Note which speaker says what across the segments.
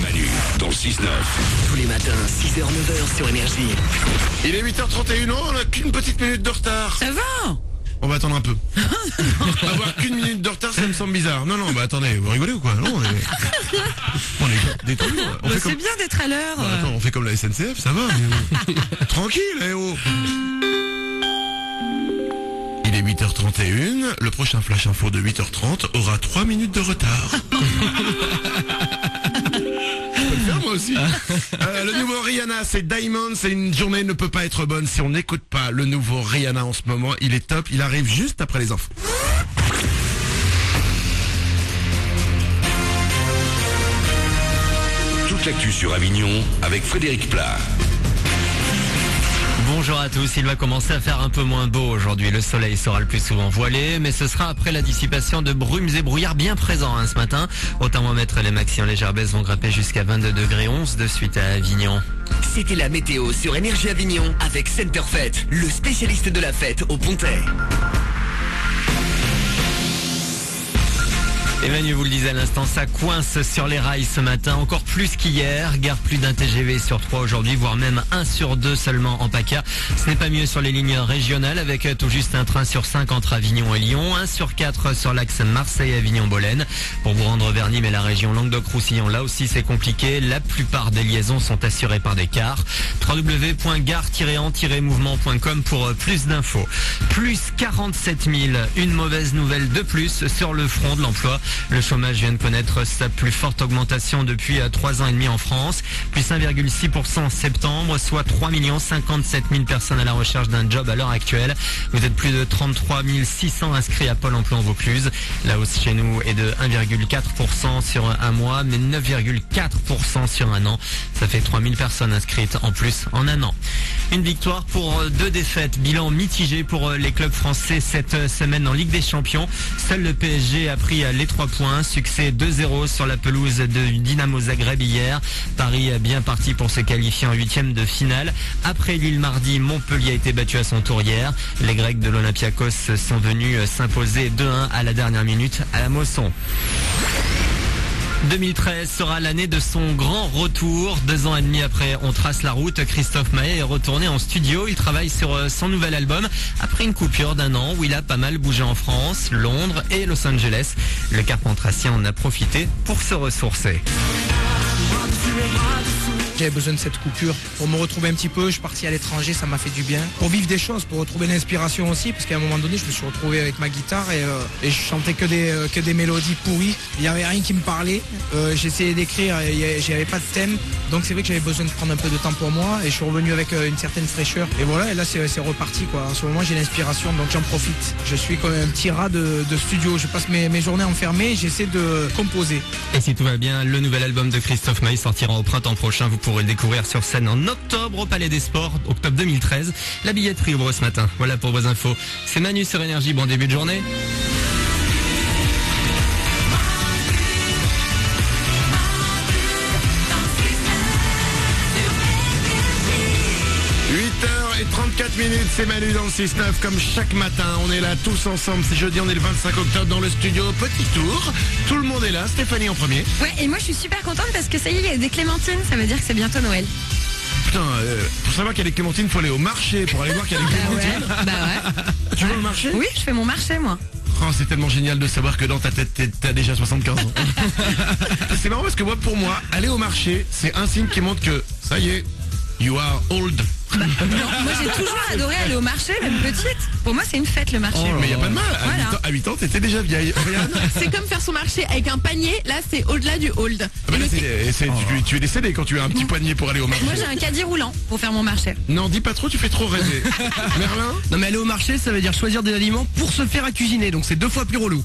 Speaker 1: Manu, dans le 6-9.
Speaker 2: Tous les matins, 6h-9h sur Énergie.
Speaker 3: Il est 8h31, on n'a qu'une petite minute de retard.
Speaker 4: Ça va?
Speaker 3: On va attendre un peu. Avoir qu'une minute de retard, ça me semble bizarre. Non, bah attendez, vous rigolez ou quoi? Non, on est détendu.
Speaker 4: C'est bien d'être à l'heure.
Speaker 3: Attends, on fait comme la SNCF, ça va. Tranquille, oh. Il est 8h31, le prochain Flash Info de 8h30 aura 3 minutes de retard. Moi aussi. Le nouveau Rihanna, c'est Diamond. C'est une journée ne peut pas être bonne si on n'écoute pas le nouveau Rihanna en ce moment. Il est top. Il arrive juste après les infos.
Speaker 1: Toute l'actu sur Avignon avec Frédéric Plat.
Speaker 5: Bonjour à tous, il va commencer à faire un peu moins beau aujourd'hui. Le soleil sera le plus souvent voilé, mais ce sera après la dissipation de brumes et brouillards bien présents ce matin. Au thermomètre, les maxi en légère baisse vont grimper jusqu'à 22 degrés 11 de suite à Avignon.
Speaker 2: C'était la météo sur Énergie Avignon avec Centerfait, le spécialiste de la fête au Pontet.
Speaker 5: Emmanuel vous le disait à l'instant, ça coince sur les rails ce matin, encore plus qu'hier. Gare plus d'un TGV sur 3 aujourd'hui, voire même 1 sur 2 seulement en PACA. Ce n'est pas mieux sur les lignes régionales avec tout juste un train sur 5 entre Avignon et Lyon, 1 sur 4 sur l'axe Marseille-Avignon-Bolène. Pour vous rendre vers Nîmes et la région Languedoc-Roussillon, là aussi c'est compliqué. La plupart des liaisons sont assurées par des cars. www.gare-en-mouvement.com pour plus d'infos. Plus 47 000, une mauvaise nouvelle de plus sur le front de l'emploi. Le chômage vient de connaître sa plus forte augmentation depuis 3 ans et demi en France. Plus 1,6% en septembre, soit 3 57 000 personnes à la recherche d'un job à l'heure actuelle. Vous êtes plus de 33 600 inscrits à Pôle emploi en Vaucluse. La hausse chez nous est de 1,4% sur un mois, mais 9,4% sur un an. Ça fait 3 000 personnes inscrites en plus en un an. Une victoire pour 2 défaites. Bilan mitigé pour les clubs français cette semaine en Ligue des Champions. Seul le PSG a pris les 3 points. Succès 2-0 sur la pelouse de Dynamo Zagreb hier. Paris est bien parti pour se qualifier en 8e de finale. Après Lille mardi, Montpellier a été battu à son tour hier. Les Grecs de l'Olympiakos sont venus s'imposer 2-1 à la dernière minute à la Mosson. 2013 sera l'année de son grand retour. 2 ans et demi après On trace la route, Christophe Maé est retourné en studio. Il travaille sur son nouvel album après une coupure d'1 an où il a pas mal bougé en France, Londres et Los Angeles. Le Carpentrassien en a profité pour se ressourcer.
Speaker 6: J'avais besoin de cette coupure pour me retrouver un petit peu. Je suis parti à l'étranger, ça m'a fait du bien. Pour vivre des choses, pour retrouver l'inspiration aussi, parce qu'à un moment donné, je me suis retrouvé avec ma guitare et je chantais que des mélodies pourries. Il n'y avait rien qui me parlait. J'essayais d'écrire, j'avais pas de thème. Donc c'est vrai que j'avais besoin de prendre un peu de temps pour moi et je suis revenu avec une certaine fraîcheur. Et voilà, et là c'est reparti quoi. En ce moment j'ai l'inspiration, donc j'en profite. Je suis comme un petit rat de studio. Je passe mes journées enfermées, j'essaie de composer.
Speaker 5: Et si tout va bien, le nouvel album de Christophe Maé sortira au printemps prochain. Vous pourrez le découvrir sur scène en octobre au Palais des Sports, octobre 2013. La billetterie ouvre ce matin. Voilà pour vos infos. C'est Manu sur Énergie. Bon début de journée.
Speaker 3: Et 34 minutes, c'est Manu dans le 6-9 comme chaque matin. On est là tous ensemble. C'est jeudi, on est le 25 octobre dans le studio. Petit tour. Tout le monde est là. Stéphanie en premier.
Speaker 4: Ouais, et moi je suis super contente parce que ça y est, il y a des clémentines. Ça veut dire que c'est bientôt Noël.
Speaker 3: Putain, pour savoir qu'il y a des clémentines, faut aller au marché pour aller voir qu'il y a des clémentines.
Speaker 4: Bah ouais.
Speaker 3: Tu vas au marché?
Speaker 4: Oui, je fais mon marché moi.
Speaker 3: Oh, c'est tellement génial de savoir que dans ta tête, t'as déjà 75 ans. C'est marrant parce que pour moi, aller au marché, c'est un signe qui montre que, ça y est, you are old.
Speaker 4: Non, moi j'ai toujours adoré aller au marché, même petite. Pour moi c'est une fête le marché.
Speaker 3: Oh, mais y a pas de mal. À 8 ans, t'étais déjà vieille.
Speaker 7: C'est comme faire son marché avec un panier. Là c'est au-delà du hold.
Speaker 3: Ah bah là, tu es décédé quand tu as un petit poignet pour aller au marché.
Speaker 4: Moi j'ai un caddie roulant pour faire mon marché.
Speaker 3: Non, dis pas trop, tu fais trop rêver. Merlin?
Speaker 6: Non mais aller au marché, ça veut dire choisir des aliments pour se faire à cuisiner. Donc c'est 2 fois plus relou.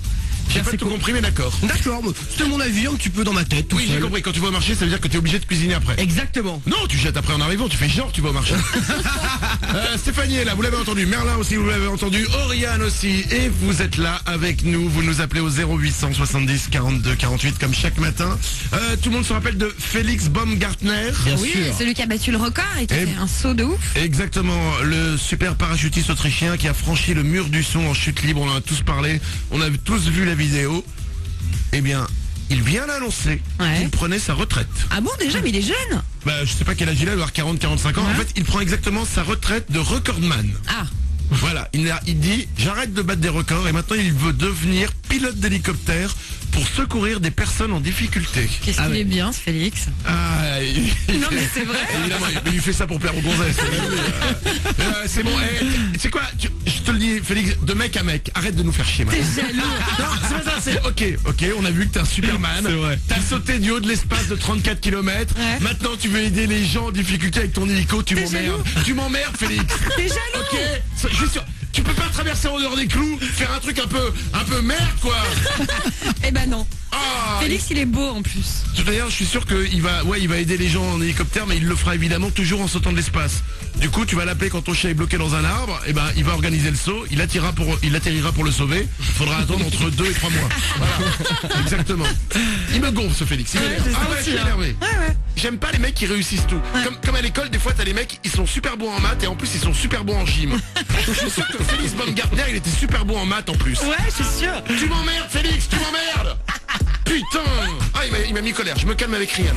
Speaker 3: J'ai pas tout compris, mais d'accord.
Speaker 6: D'accord, c'était mon avis un petit peu dans ma tête.
Speaker 3: Oui, j'ai compris. Quand tu vas au marché, ça veut dire que tu es obligé de cuisiner après.
Speaker 6: Exactement.
Speaker 3: Non, tu jettes après en arrivant, tu fais genre tu vas au marché. Stéphanie est là, vous l'avez entendu. Merlin aussi, vous l'avez entendu. Oriane aussi. Et vous êtes là avec nous. Vous nous appelez au 0870 42 48 comme chaque matin. Tout le monde se rappelle de Félix Baumgartner.
Speaker 4: Bien sûr. Celui qui a battu le record et qui a fait un saut de ouf.
Speaker 3: Exactement. Le super parachutiste autrichien qui a franchi le mur du son en chute libre. On en a tous parlé. On a tous vu la vidéo. Eh bien, il vient d'annoncer
Speaker 4: Ouais.
Speaker 3: qu'il prenait sa retraite.
Speaker 4: Ah bon, déjà, mais il est jeune.
Speaker 3: Bah, je sais pas quel âge il a, il doit avoir 40-45 ans.
Speaker 4: Ouais.
Speaker 3: En fait, il prend exactement sa retraite de recordman.
Speaker 4: Ah,
Speaker 3: Voilà, il dit j'arrête de battre des records et maintenant il veut devenir pilote d'hélicoptère pour secourir des personnes en difficulté.
Speaker 4: qu'est-ce qu'il est bien, ce Félix.
Speaker 3: Ah,
Speaker 4: Non, mais c'est vrai.
Speaker 3: Évidemment, il fait ça pour plaire aux gonzesses. C'est bon, tu sais quoi, je te le dis Félix, de mec à mec, arrête de nous faire chier maintenant.
Speaker 4: T'es jaloux.
Speaker 3: Non, c'est pas ça, c'est ok, on a vu que t'es un Superman.
Speaker 5: C'est vrai.
Speaker 3: T'as sauté du haut de l'espace de 34 km.
Speaker 4: Ouais.
Speaker 3: Maintenant tu veux aider les gens en difficulté avec ton hélico, tu m'emmerdes. Tu m'emmerdes Félix.
Speaker 4: T'es jaloux.
Speaker 3: Ok, je suis sûr. Tu peux pas traverser en dehors des clous, faire un truc un peu merde quoi.
Speaker 4: Eh ben non.
Speaker 3: Ah,
Speaker 4: Félix, il est beau en plus.
Speaker 3: D'ailleurs, je suis sûr qu'il va, il va aider les gens en hélicoptère, mais il le fera évidemment toujours en sautant de l'espace. Du coup, tu vas l'appeler quand ton chien est bloqué dans un arbre, et ben, il va organiser le saut, il atterrira pour le sauver. Il faudra attendre entre 2 et 3 mois. Voilà, exactement. Il me gonfle ce Félix. Il m'énerve. Ah ouais, je suis énervé. J'aime pas les mecs qui réussissent tout. Comme à l'école, des fois, t'as les mecs, ils sont super bons en maths et en plus, ils sont super bons en gym. Je suis sûr que Félix Baumgartner, il était super bon en maths en plus.
Speaker 4: Ouais, je suis sûr.
Speaker 3: Tu m'emmerdes, Félix, tu m'emmerdes. Putain. Ah, il m'a mis colère. Je me calme avec rien.